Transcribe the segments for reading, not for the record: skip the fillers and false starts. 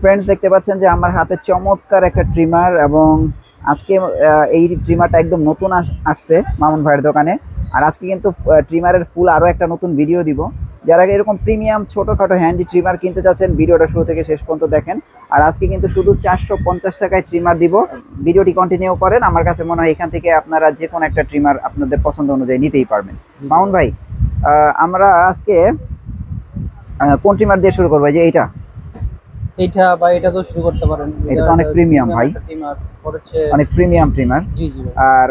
Friends, দেখতে পাচ্ছেন যে আমার হাতে চমৎকার একটা ট্রিমার, এবং আজকে এই ট্রিমারটা একদম নতুন আসছে মামুন ভাইয়ের দোকানে। আর আজকে কিন্তু ট্রিমারের ফুল আরও একটা নতুন ভিডিও দিব। যারা এরকম প্রিমিয়াম ছোটোখাটো হ্যান্ডি ট্রিমার কিনতে চাচ্ছেন, ভিডিওটা শুরু থেকে শেষ পর্যন্ত দেখেন। আর আজকে কিন্তু শুধু 450 টাকায় ট্রিমার দিব। ভিডিওটি কন্টিনিউ করেন। আমার কাছে মনে হয় এখান থেকে আপনারা যে কোনো একটা ট্রিমার আপনাদের পছন্দ অনুযায়ী নিতেই পারবেন। মামুন ভাই, আমরা আজকে কোন ট্রিমার দিয়ে শুরু করবো? যে এইটা এইটা বা এটা তো শুরু করতে পারেন। এটা তো অনেক প্রিমিয়াম ভাই, অনেক প্রিমিয়াম ট্রিমার। জি জি। আর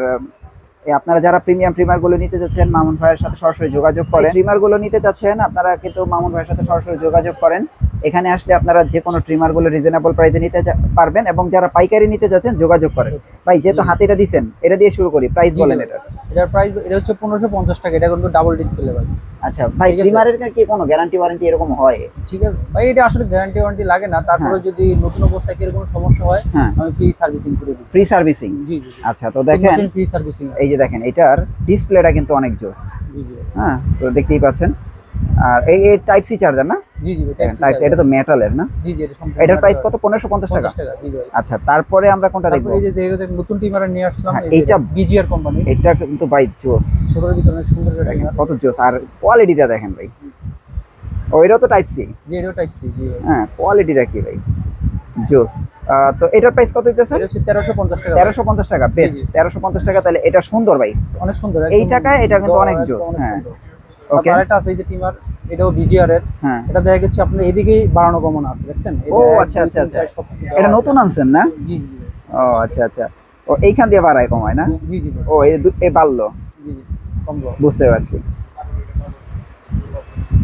আপনারা যারা প্রিমিয়াম ট্রিমার গুলো নিতে চাচ্ছেন, মামুন ভাইয়ের সাথে সরাসরি যোগাযোগ করেন। ট্রিমার গুলো নিতে চাচ্ছেন আপনারা কিন্তু মামুন ভাইয়ের সাথে সরাসরি যোগাযোগ করেন। এখানে আসলে আপনারা যে কোনো ট্রিমার গুলো রিজনেবল প্রাইসে নিতে পারবেন, এবং যারা পাইকারি নিতে চাচ্ছেন যোগাযোগ করেন। ভাই, যেহেতু হাতে এটা দিচ্ছেন, এটা দিয়ে শুরু করি। প্রাইস বলেন। এটার প্রাইস এটা হচ্ছে 1550 টাকা। এটা কিন্তু ডাবল ডিসপ্লে ভাই। আচ্ছা ভাই, ট্রিমারের কি কোনো গ্যারান্টি ওয়ারেন্টি এরকম হয়? ঠিক আছে ভাই, এটা আসলে গ্যারান্টি ওয়ারেন্টি লাগে না। তারপরে যদি নতুন অবস্থায় কি এরকম সমস্যা হয়, আমি ফ্রি সার্ভিসিং করে দিই। Free servicing? জি জি। আচ্ছা, তো দেখেন ফ্রি সার্ভিসিং। এই যে দেখেন, এটার ডিসপ্লেটা কিন্তু অনেক জোস। জি জি। হ্যাঁ, তো দেখতেই পাচ্ছেন। আর এই টাইপ সি চার্জার না? জি জি, টাইপ সি। এটা তো মেটালের না? জি জি, এটা সম্পূর্ণ। এটার প্রাইস কত? 1550 টাকা। জি ভাই। আচ্ছা, তারপরে আমরা কোনটা দেখব? এই যে দেখো, নতুন টিমার নিয়ে আসলাম। এইটা বিজিআর কোম্পানি। এটা কিন্তু ভাই জোস, ছোটর ভিতরে অনেক সুন্দর একটা টিমার। কত জোস। আর কোয়ালিটিটা দেখেন ভাই। ও, এটাও তো টাইপ সি? জি, এটাও টাইপ সি। জি হ্যাঁ, কোয়ালিটিটা কি ভাই, জোস। তো এটার প্রাইস কত দিতেছে? এটা হচ্ছে 1350 টাকা। 1350 টাকা, বেস্ট। 1350 টাকা। তাহলে এটা সুন্দর ভাই, অনেক সুন্দর। এই টাকায় এটা কিন্তু অনেক জোস। হ্যাঁ, ওকে। আরেকটা আছে এই যে টিমার, এটাও বিজিআর এর। হ্যাঁ, এটা দেখা গেছে আপনার এদিকেই বাড়ানো কমানো আছে, দেখছেন? ও আচ্ছা আচ্ছা আচ্ছা, এটা নতুন আনছেন না? জি জি। ও আচ্ছা আচ্ছা, ও এইখান দিয়ে বাড়ায় কমায় না? জি জি। ও এই বাড়লো। জি জি, কমলো। বুঝতে পারছি।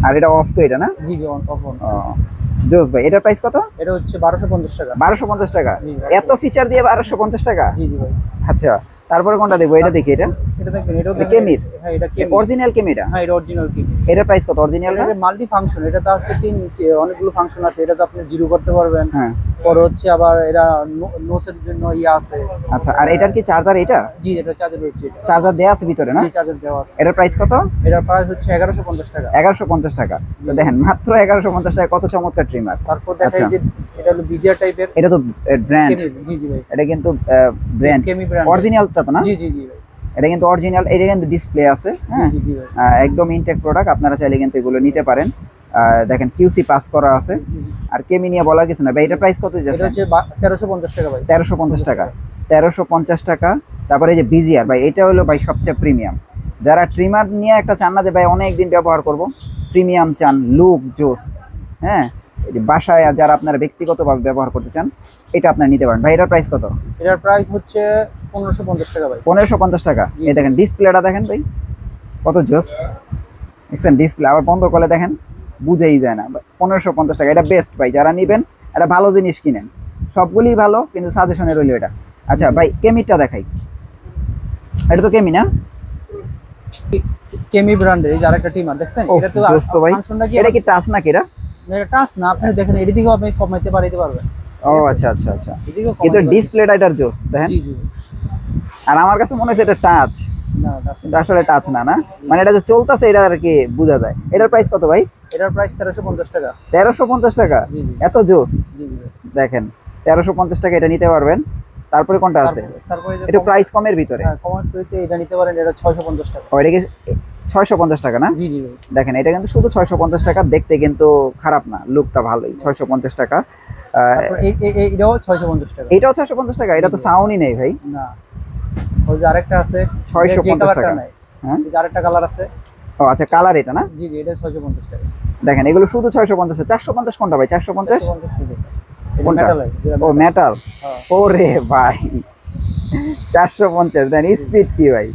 আর এটা অফ তো, এটা না? জি জি, অন অফ। জোস ভাই। এটার প্রাইস কত? এটা হচ্ছে 1250 টাকা। 1250 টাকা? এত ফিচার দিয়ে 1250 টাকা? জি জি ভাই। আচ্ছা, তারপরে কোনটা দেখবো? এটা দেখি। এটা দেখবেন, এটাও কেমির? হ্যাঁ, এটা কেমির। অরিজিনাল কেমিরা? হ্যাঁ, এটা অরিজিনাল কেমির। এটার প্রাইস কত অরিজিনালটা? এটা মাল্টি ফাংশন। এটা তো হচ্ছে অনেকগুলো ফাংশন আছে। এটা তো আপনি জিরো করতে পারবেন। হ্যাঁ। পরে হচ্ছে আবার এটা নোসের জন্য আছে। আচ্ছা, আর এটার কি চার্জার? এটা জি, এটা চার্জার হচ্ছে। চার্জার দেয়া আছে ভিতরে না? জি, চার্জার দেওয়া আছে। এটার প্রাইস কত? এটার প্রাইস হচ্ছে 1150 টাকা। 1150 টাকা। তো দেখেন, মাত্র 1150 টাকা, কত চমৎকার ট্রিমার। তারপর দেখা যায় যে এটা হলো বিজিআর টাইপের। এটা তো ব্র্যান্ড। জি জি ভাই। এটা কিন্তু ব্র্যান্ড, কেমি ব্র্যান্ড। অরিজিনালটা তো না? জি জি জি ভাই। এটা কিন্তু অরিজিনাল। এটা কিন্তু ডিসপ্লে আছে। হ্যাঁ, জি জি ভাই। একদম ইনটেক প্রোডাক্ট। আপনারা চাইলে কিন্তু এগুলো নিতে পারেন। দেখেন, কিউসি পাস করা আছে। আর কেমি নিয়ে বলার কিছু না ভাই। এটা প্রাইস কত যাচ্ছে? এটা হচ্ছে 1350 টাকা ভাই। 1350 টাকা। 1350 টাকা। তারপরে এই যে বিজিআর ভাই, এটা হলো ভাই সবচেয়ে প্রিমিয়াম। যারা ট্রিমার নিয়ে একটা চান না যে ভাই অনেক দিন ব্যবহার করব, প্রিমিয়াম চান, লুক জোস, হ্যাঁ, এই যে বাসায় যারা আপনারা ব্যক্তিগতভাবে ব্যবহার করতে চান, এটা আপনারা নিতে পারেন ভাই। এটার প্রাইস কত? এটার প্রাইস হচ্ছে 1550 টাকা ভাই। 1550 টাকা। এই দেখেন ডিসপ্লেটা দেখেন ভাই, কত জোস। দেখছেন ডিসপ্লে? আবার বন্ধ করলে দেখেন, বুঝেই যায় না। 1550 টাকা, এটা বেস্ট ভাই। যারা নিবেন একটা ভালো জিনিস কিনেন। সবগুলোই ভালো, কিন্তু সাজেশনে রইল এটা। আচ্ছা ভাই, কেমিটা দেখাই। এটা তো কেমি না? কেমি ব্র্যান্ডের এই যে আরেকটা টিমার, দেখছেন? এটা তো জোস তো ভাই। এটা কি টাচ নাকি? এটা টাচ না, আপনি দেখেন এদিকেও আপনি কমাইতে পারবেন। ও আচ্ছা আচ্ছা আচ্ছা, এদিকেও কিন্তু ডিসপ্লেটা এটার জোস দেখেন। জি জি। আর আমার কাছে মনে হচ্ছে এটা টাচ, না টাচ কিন্তু আসলে টাচ না। না মানে এটা যে চলতেছে এটা আর কি বোঝা যায়। এটার প্রাইস কত ভাই? এটার প্রাইস 1350 টাকা। 1350 টাকা? জি জি। এত জোস। জি জি। দেখেন, 1350 টাকা এটা নিতে পারবেন। তারপরে কোনটা আছে? তারপরে এটা প্রাইস কমের ভিতরে? হ্যাঁ, কমের ভিতরে এটা নিতে পারেন। এটা 650 টাকা। ও, এটা কি 650 টাকা না? জি জি ভাই। দেখেন, এটা কিন্তু শুধু 650 টাকা। দেখতে কিন্তু খারাপ না, লুকটা ভালোই। 650 টাকা। এটাও 650 টাকা। এটাও 650 টাকা? এটা তো সাউন্ডই নেই ভাই। না, ওই যে আরেকটা আছে 650 টাকা। হ্যাঁ, এই যে আরেকটা কালার আছে। ও আচ্ছা, কালার এটা না? জি জি, এটা 650 টাকা। দেখেন, এগুলো শুধু 650। 450 কোনটা ভাই? 450 কোনটা? ও মেটাল। ওরে ভাই, 450 দেন। স্পিড কি ভাই?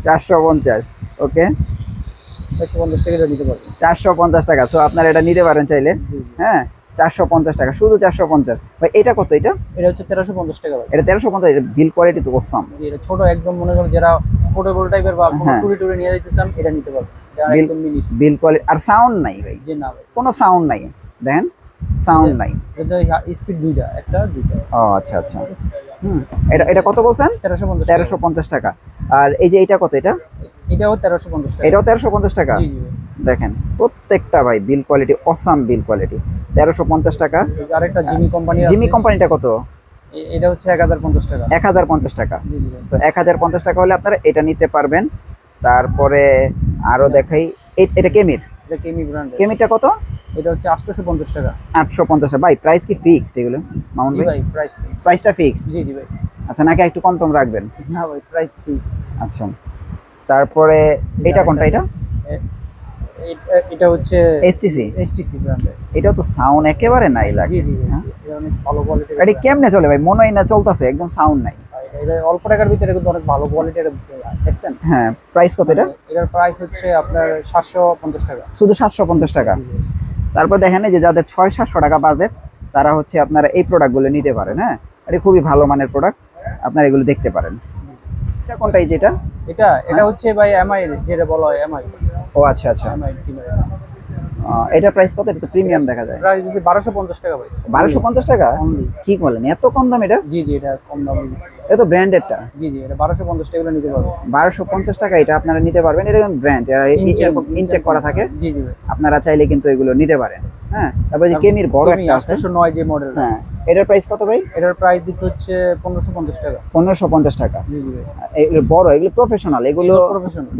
450। ওকে, 450 টাকা নিতে পারবেন। 450 টাকা। তো আপনারা এটা নিতে পারেন চাইলে। হ্যাঁ, 450 টাকা, শুধু 450 ভাই। এটা কত? এটা হচ্ছে 1350 টাকা ভাই। এটা 1350। এটা বিল কোয়ালিটি তো অসাম। এটা ছোট একদম, মনে করেন যারা পোর্টেবল টাইপের বা কোনো টুরি নিয়ে যেতে চান, এটা নিতে পারবেন। এটা একদম মিনি বিল কোয়ালিটি। আর সাউন্ড নাই ভাই? যে না ভাই, কোনো সাউন্ড নাই। দেখেন, সাউন্ড নাই। এটা স্পিড দুইটা, একটা দুইটা। ও আচ্ছা আচ্ছা। এটা কত বলছেন? 1350 টাকা। আর এই যে এটা কত? এটাও 1350 টাকা। এটাও 1350 টাকা। জি জি। দেখেন, প্রত্যেকটা ভাই বিল কোয়ালিটি অসাম, বিল কোয়ালিটি। 1350 টাকা। আরেকটা জিমি কোম্পানি জিমি কোম্পানিটা কত? এটা হচ্ছে 1050 টাকা। 1050 টাকা। জি জি ভাই। সো 1050 টাকা হলে আপনারা এটা নিতে পারবেন। তারপরে আরো দেখাই, এটা কেমির। এটা কেমি ব্র্যান্ডের। কেমিটা কত? এটা হচ্ছে 850 টাকা। 850 টাকা। ভাই প্রাইস কি ফিক্সড এগুলো মামুন জি ভাই? ভাই প্রাইসটা ফিক্সড? জি জি ভাই। আচ্ছা, নাকি একটু কম টম রাখবেন? না ভাই, প্রাইস ফিক্সড। আচ্ছা, তারপরে এটা কোনটা? এটা হচ্ছে এসটিসি ব্র্যান্ডের। এটাও তো সাউন্ড একেবারে নাই লাগে। জি জি ভাই, এটা অনেক ভালো কোয়ালিটির। এটা কেমনে চলে ভাই? মনে হয় না চলতেছে, একদম সাউন্ড নাই। এটা অল্প টাকার ভিতরে কিন্তু অনেক ভালো কোয়ালিটির দেখছেন। হ্যাঁ, প্রাইস কত এটা? এটার প্রাইস হচ্ছে আপনার 750 টাকা। শুধু 750 টাকা। তারপর দেখেন যে যাদের 600-700 টাকা বাজেট, তারা হচ্ছে আপনারা এই প্রোডাক্টগুলো নিতে পারেন। হ্যাঁ, এটা খুবই ভালো মানের প্রোডাক্ট, আপনারা এগুলো দেখতে পারেন। এটা কোনটা? এই যেটা এটা হচ্ছে ভাই এমআই, যেটা বলা হয় এমআই। ও আচ্ছা আচ্ছা। এমআই এটা প্রাইস কত? এটা তো প্রিমিয়াম দেখা যায়। প্রাইস হচ্ছে 1250 টাকা ভাই। 1250 টাকা? অনলি। কি বলেন, এত কম দাম এটা? জি জি, এটা কম দামে দিচ্ছি। এটা তো ব্র্যান্ডেডটা। জি জি, এটা 1250 টাকা নিতে পারবেন। 1250 টাকা এটা আপনারা নিতে পারবেন। এটা ব্র্যান্ড, এরকম ইনটেক করা থাকে। জি জি ভাই। আপনারা চাইলে কিন্তু এগুলো নিতে পারেন। হ্যাঁ, তারপর যে কেমির বড় একটা আছে 809 যে মডেল। হ্যাঁ, এটার প্রাইস কত ভাই? এটার প্রাইস দিচ্ছে হচ্ছে 1550 টাকা। 1550 টাকা। জি জি ভাই। এগুলো বড়, এগুলো প্রফেশনাল। এগুলো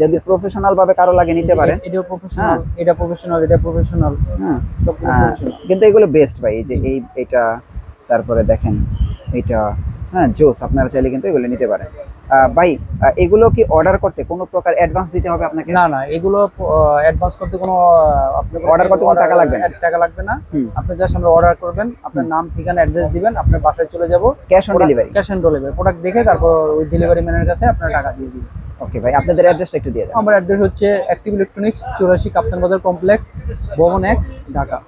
যদি প্রফেশনাল ভাবে কারো লাগে নিতে পারেন। এটা প্রফেশনাল, এটা প্রফেশনাল, এটা প্রফেশনাল। হ্যাঁ, সব প্রফেশনাল। কিন্তু এগুলো বেস্ট ভাই। এই যে এটা, তারপরে দেখেন এটা। হ্যাঁ, জোস। আপনারা চাইলে কিন্তু এগুলো নিতে পারেন। ভাই, এগুলো কি অর্ডার করতে কোনো প্রকার অ্যাডভান্স দিতে হবে আপনাকে? না না, এগুলো অ্যাডভান্স করতে কোনো আপনাকে অর্ডার করতে কোনো টাকা লাগবে না। টাকা লাগবে না। আপনি জাস্ট আমরা অর্ডার করবেন, আপনার নাম, ঠিকানা, অ্যাড্রেস দিবেন, আপনার বাসায় চলে যাব। Cash on delivery? Cash on delivery. Product দেখে তারপর ওই ডেলিভারি ম্যানের কাছে আপনার টাকা দিয়ে দিবেন। ওকে ভাই, আপনাদের অ্যাড্রেসটা একটু দিয়ে দেন। আমার অ্যাড্রেস হচ্ছে অ্যাক্টিভ ইলেকট্রনিক্স, 84 কাপ্তান বাজার কমপ্লেক্স, ভবন 1, ঢাকা।